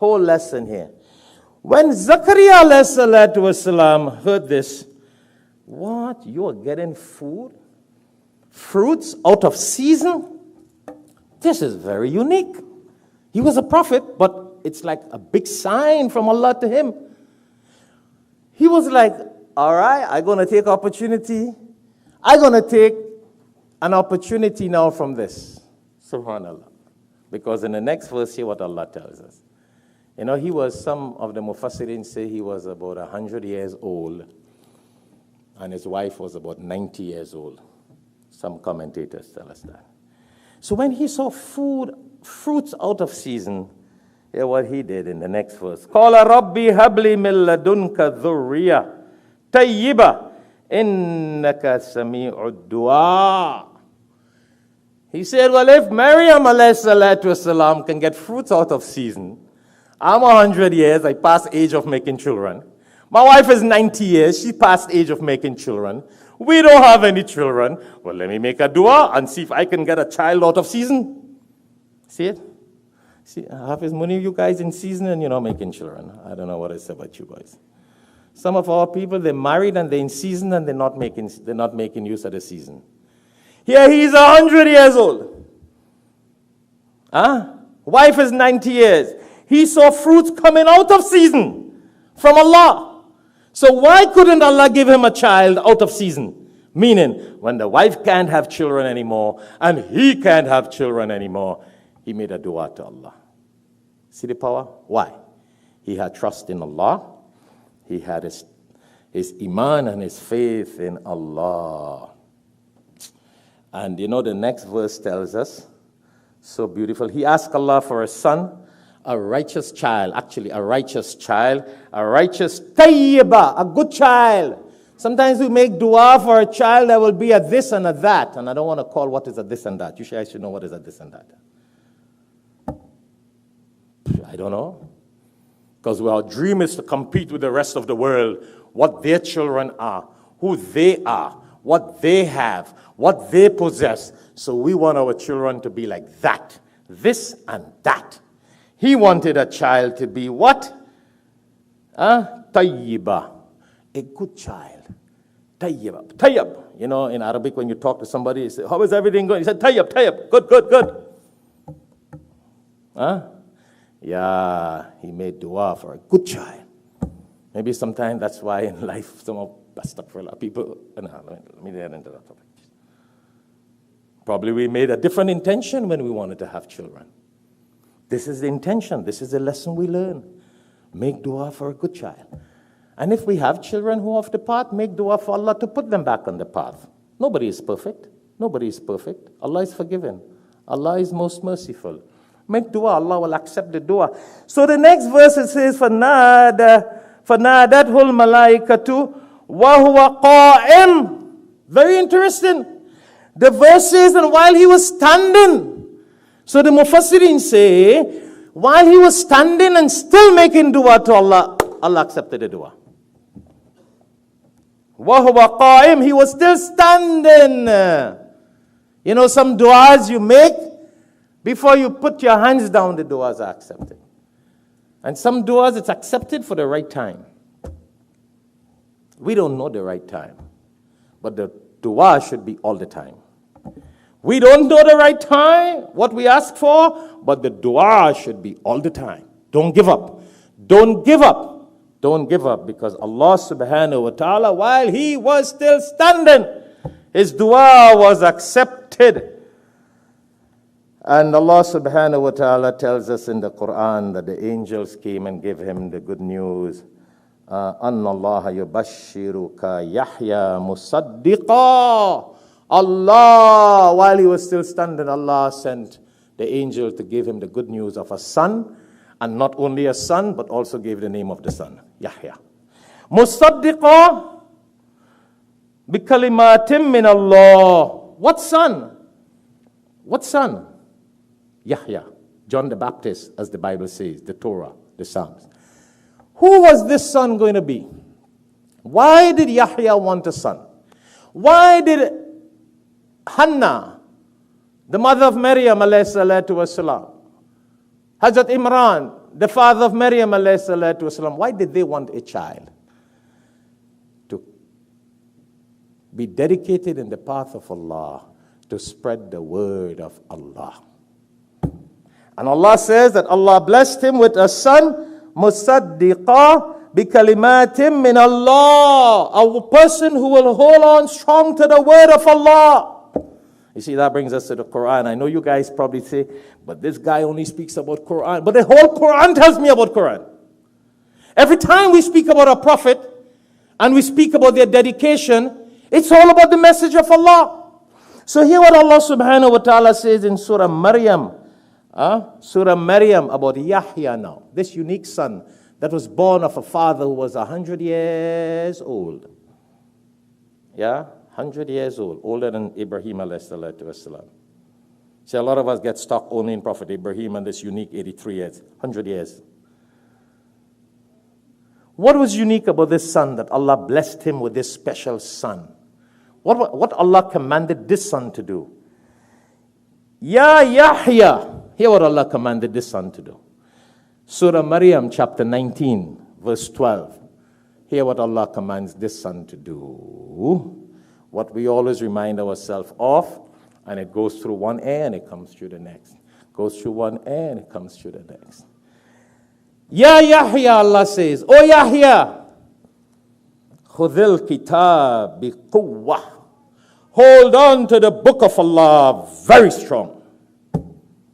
Whole lesson here. When Zakaria alayhi salatu heard this, what? You are getting food? Fruits out of season? This is very unique. He was a prophet, but it's like a big sign from Allah to him. He was like, all right, I'm going to take opportunity. I'm going to take an opportunity now from this. Subhanallah. Because in the next verse here, what Allah tells us. You know, some of the Mufassirin say he was about 100 years old, and his wife was about 90 years old. Some commentators tell us that. So when he saw fruits out of season, hear what he did in the next verse. Qala Rabbi habli min ladunka dhurriya tayyiba innaka sami'ud du'a. He said, well, if Maryam alayhi salatu can get fruits out of season, I'm 100 years, I passed age of making children. My wife is 90 years, she passed age of making children. We don't have any children. Well, let me make a dua and see if I can get a child out of season. See it? See, half as many of you guys in season and you're not making children. I don't know what I say about you guys. Some of our people, they're married and they're in season and they're not making use of the season. Here he's 100 years old. Wife is 90 years. He saw fruits coming out of season from Allah. So why couldn't Allah give him a child out of season? Meaning, when the wife can't have children anymore and he can't have children anymore, he made a dua to Allah. See the power? Why? He had trust in Allah. He had his iman and his faith in Allah. And you know the next verse tells us, so beautiful. He asked Allah for a son, a righteous child, a righteous tayyiba, a good child. Sometimes we make dua for a child that will be a this and a that, and I don't want to call what is a this and that. You should know what is a this and that. I don't know. Because our dream is to compete with the rest of the world, what their children are, who they are, what they have, what they possess. So we want our children to be like that, this and that. He wanted a child to be what? Tayyiba, a good child. Tayyib. Tayyib. You know, in Arabic, when you talk to somebody, you say, how is everything going? He said, tayyib, tayyib. Good, good, good. Yeah, he made dua for a good child. Maybe sometimes that's why in life, some of people, let me get into that topic. Probably we made a different intention when we wanted to have children. This is the intention. This is the lesson we learn. Make dua for a good child. And if we have children who are off the path, make dua for Allah to put them back on the path. Nobody is perfect. Nobody is perfect. Allah is forgiving. Allah is most merciful. Make dua, Allah will accept the dua. So the next verse it says, فَنَادَتْهُ الْمَلَائِكَةُ وَهُوَ قَائِمٌ. Very interesting. The verse says, and while he was standing. So the Mufassirin say, while he was standing and still making dua to Allah, Allah accepted the dua. وَهُوَ قَائِمٌ. He was still standing. You know, some duas you make, before you put your hands down, the duas are accepted. And some duas, it's accepted for the right time. We don't know the right time. But the dua should be all the time. We don't know the right time, what we ask for, but the dua should be all the time. Don't give up. Don't give up. Don't give up, because Allah subhanahu wa ta'ala, while he was still standing, his dua was accepted. And Allah subhanahu wa ta'ala tells us in the Quran that the angels came and gave him the good news. أَنَّ اللَّهَ يُبَشِّرُكَ يَحْيَا مُصَدِّقًا. Allah, while he was still standing, Allah sent the angel to give him the good news of a son. And not only a son, but also gave the name of the son, Yahya. مُصَدِّقًا بِكَلِمَاتٍ مِّنَ اللَّهِ. What son? What son? Yahya, John the Baptist, as the Bible says, the Torah, the Psalms. Who was this son going to be? Why did Yahya want a son? Why did Hannah, the mother of Maryam alayhi salatu wasalam, Hazrat Imran, the father of Maryam alayhi salatu wasalam, why did they want a child? To be dedicated in the path of Allah, to spread the word of Allah. And Allah says that Allah blessed him with a son, musaddiqa bi kalimatim min Allah, a person who will hold on strong to the word of Allah. You see, that brings us to the Quran. I know you guys probably say, but this guy only speaks about Quran. But the whole Quran tells me about Quran. Every time we speak about a prophet and we speak about their dedication, it's all about the message of Allah. So hear what Allah subhanahu wa ta'ala says in Surah Maryam. Surah Maryam about Yahya now. This unique son that was born of a father who was 100 years old. Yeah? 100 years old, older than Ibrahim alayhi salatu wasalam. See, a lot of us get stuck only in Prophet Ibrahim and this unique 83 years, 100 years. What was unique about this son that Allah blessed him with this special son? What Allah commanded this son to do? Ya Yahya. Hear what Allah commanded this son to do. Surah Maryam chapter 19 verse 12. Hear what Allah commands this son to do. What we always remind ourselves of, and it goes through one ear and it comes through the next. Goes through one ear and it comes through the next. Ya Yahya, Allah says, O Yahya, khudhil kitab bi quwwah. Hold on to the book of Allah very strong.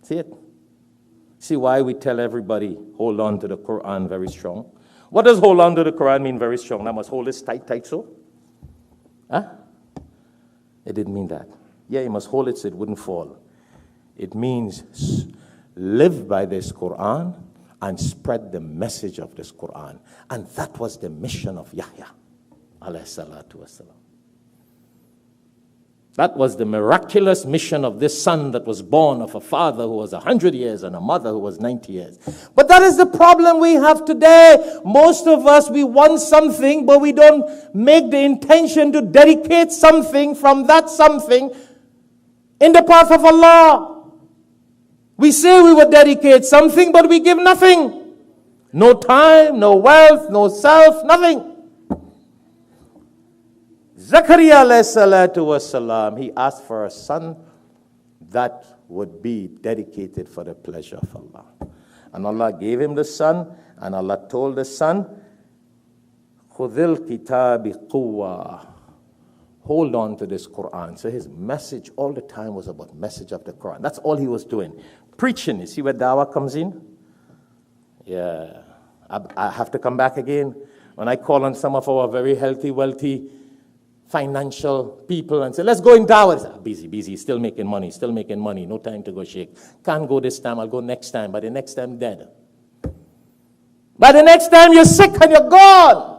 See it? See why we tell everybody, hold on to the Quran very strong? What does hold on to the Quran mean very strong? I must hold this tight so? Huh? It didn't mean that. Yeah, you must hold it so it wouldn't fall. It means live by this Quran and spread the message of this Quran. And that was the mission of Yahya, alayhi salatu wasalam. That was the miraculous mission of this son that was born of a father who was 100 years and a mother who was 90 years. But that is the problem we have today. Most of us, we want something, but we don't make the intention to dedicate something from that something in the path of Allah. We say we will dedicate something, but we give nothing. No time, no wealth, no self, nothing. Zakaria alayhi salatu wasalam, he asked for a son that would be dedicated for the pleasure of Allah. And Allah gave him the son, and Allah told the son, khudhil kitabi quwwah. Hold on to this Quran. So his message all the time was about message of the Quran. That's all he was doing. Preaching. You see where dawah comes in? Yeah. I have to come back again. When I call on some of our very healthy, wealthy, financial people and say, let's go in dawah. Say, busy, still making money, no time to go shake. Can't go this time, I'll go next time. By the next time, dead. By the next time, you're sick and you're gone.